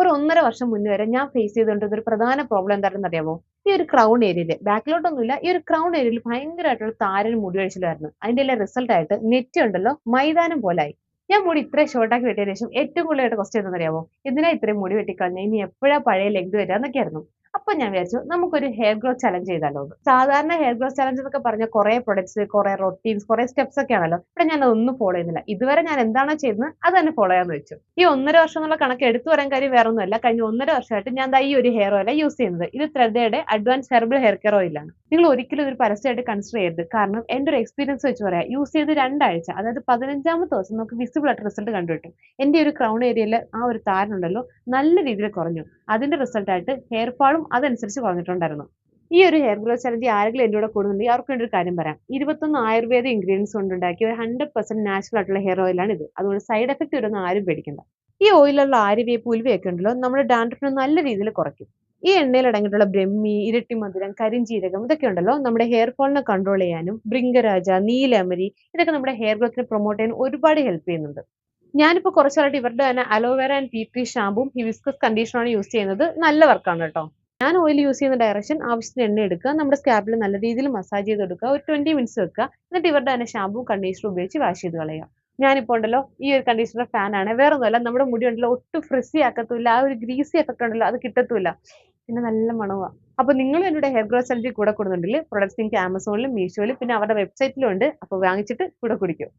ഒരു 1.5 വർഷം മുന്നേ വരെ ഞാൻ ഫേസ് ചെയ്തുകൊണ്ടിരുന്ന ഒരു പ്രധാന പ്രോബ്ലം എന്താണെന്ന് അറിയാമോ? ഈ ഒരു ക്രൗൺ ഏരിയയില് ബാക്കിലോട്ടൊന്നുമില്ല. ഈ ഒരു ക്രൗൺ ഏരിയയിൽ ഭയങ്കരമായിട്ടുള്ള താരനും മുടി കൊഴിച്ചിലുമായിരുന്നു. അതിന്റെ എല്ലാം റിസൾട്ട് ആയിട്ട് നെറ്റി ഉണ്ടല്ലോ മൈതാനം പോലായി. ഞാൻ മുടി ഇത്രയും ഷോർട്ടാക്കി വെട്ടിയതിന് ശേഷം ഏറ്റവും കൂടുതലായിട്ട് ക്വസ്റ്റ്യൻ എന്താണെന്ന് അറിയാമോ? എന്തിനാ ഇത്രയും മുടി വെട്ടിക്കളഞ്ഞേ? ഇനി എപ്പോഴാ പഴയ ലെങ്ത് വരിക എന്നൊക്കെയായിരുന്നു. അപ്പൊ ഞാൻ വിചാരിച്ചു നമുക്കൊരു ഹെയർ ഗ്രോത്ത് ചലഞ്ച് ചെയ്താലോ എന്ന്. സാധാരണ ഹെയർ ഗ്രോത്ത് ചലഞ്ച് എന്നൊക്കെ പറഞ്ഞാൽ കുറെ പ്രൊഡക്ട്സ്, കുറെ റൊട്ടീൻസ്, കുറെ സ്റ്റെപ്സ് ഒക്കെ ആണല്ലോ. ഇവിടെ ഞാൻ അതൊന്നും ഫോളോ ചെയ്യുന്നില്ല. ഇതുവരെ ഞാൻ എന്താണോ ചെയ്യുന്നത് അത് തന്നെ ഫോളോ ചെയ്യാന്ന് വെച്ചു. ഈ 1.5 വർഷം എന്നുള്ള കണക്ക് എടുത്തു പറയാൻ കാര്യം വേറെ ഒന്നുമല്ല. കഴിഞ്ഞ 1.5 വർഷമായിട്ട് ഞാൻ ദാ ഈ ഒരു ഹെയർ ഓയിലാണ് യൂസ് ചെയ്യുന്നത്. ഇത് ത്രെഡയുടെ അഡ്വാൻസ് ഹെർബൽ ഹെയർ കെയർ ഓയിലാണ്. നിങ്ങൾ ഒരിക്കലും ഇതൊരു പരസ്യമായിട്ട് കൺസിഡർ ചെയ്യരുത്. കാരണം എന്റെ ഒരു എക്സ്പീരിയൻസ് വെച്ച് പറയാം. യൂസ് ചെയ്ത് 2 ആഴ്ച, അതായത് 15ാമത്തെ ദിവസം നമുക്ക് വിസിബിൾ ആയിട്ട് റിസൾട്ട് കണ്ടു കിട്ടും. എന്റെ ഒരു ക്രൗൺ ഏരിയയിൽ ആ ഒരു താരനുണ്ടല്ലോ നല്ല രീതിയിൽ കുറഞ്ഞു. അതിന്റെ റിസൾട്ട് ആയിട്ട് ഹെയർ ഫാളും അതനുസരിച്ച് കുറഞ്ഞിട്ടുണ്ടായിരുന്നു. ഈ ഒരു ഹെയർ ഗ്രോത്ത് ചലഞ്ച് ആരെങ്കിലും എന്റെ കൂടെ കൂടുന്നുണ്ടെങ്കിൽ അവർക്ക് വേണ്ടി ഒരു കാര്യം പറയാം. 21 ആയുർവേദ ഇൻഗ്രീഡിയൻസ് കൊണ്ടുണ്ടാക്കിയ ഒരു 100% നാച്ചുറൽ ആയിട്ടുള്ള ഹെയർ ഓയിലാണ് ഇത്. അതുകൊണ്ട് സൈഡ് എഫക്ട് വരുന്ന ആരും പേടിക്കണ്ട. ഈ ഓയിലുള്ള ആര്യവേപ്പ്, ഉലുവയൊക്കെ ഉണ്ടല്ലോ നമ്മുടെ ഡാൻഡ്രഫിനെ നല്ല രീതിയിൽ കുറയ്ക്കും. ഈ എണ്ണയിൽ അടങ്ങിയിട്ടുള്ള ബ്രഹ്മി, ഇരട്ടിമധുരം, കരിഞ്ജീരകം ഇതൊക്കെ ഉണ്ടല്ലോ നമ്മുടെ ഹെയർ ഫോളിനെ കൺട്രോൾ ചെയ്യാനും ഭൃംഗരാജ, നീലമരി ഇതൊക്കെ നമ്മുടെ ഹെയർ ഗ്രോത്തിനെ പ്രൊമോട്ട് ചെയ്യാൻ ഒരുപാട് ഹെൽപ്പ് ചെയ്യുന്നുണ്ട്. ഞാനിപ്പോ കുറച്ചായിട്ട് ഇവരുടെ തന്നെ അലോവേര ആൻഡ് ടീ ട്രീ ഷാമ്പും ഹിബിസ്കസ് കണ്ടീഷണറാണ് യൂസ് ചെയ്യുന്നത്. നല്ല വർക്കാണ് കേട്ടോ. ഞാൻ ഓയിൽ യൂസ് ചെയ്യുന്ന ഡയറക്ഷൻ ആവശ്യത്തിന് എണ്ണ എടുക്കുക, നമ്മുടെ സ്കാൽപ്പിൽ നല്ല രീതിയിൽ മസാജ് ചെയ്ത് കൊടുക്കുക, ഒരു 20 മിനിറ്റ്സ് വെക്കുക, എന്നിട്ട് ഇവരുടെ തന്നെ ഷാമ്പും കണ്ടീഷണറും ഉപയോഗിച്ച് വാഷ് ചെയ്ത് കളയുക. ഞാനിപ്പോ ഉണ്ടല്ലോ ഈ ഒരു കണ്ടീഷണർ ഫാൻ ആണ്. വേറെ ഒന്നുമല്ല, നമ്മുടെ മുടി ഉണ്ടല്ലോ ഒട്ടും ഫ്രിസി ആക്കത്തുമില്ല, ആ ഒരു ഗ്രീസി എഫക്ട് ഉണ്ടല്ലോ അത് കിട്ടത്തുമില്ല. പിന്നെ നല്ല മണവാ. അപ്പൊ നിങ്ങളും എന്നോട് ഹെയർ ഗ്രോത്ത് ചലഞ്ചിൽ കൂടെ കൂടുന്നുണ്ടെങ്കിൽ പ്രൊഡക്ട്സ് നിങ്ങൾക്ക് ആമസോണിലും മീഷോയിലും പിന്നെ അവരുടെ വെബ്സൈറ്റിലും ഉണ്ട്. അപ്പൊ വാങ്ങിച്ചിട്ട് കൂടെ കുടിക്കും.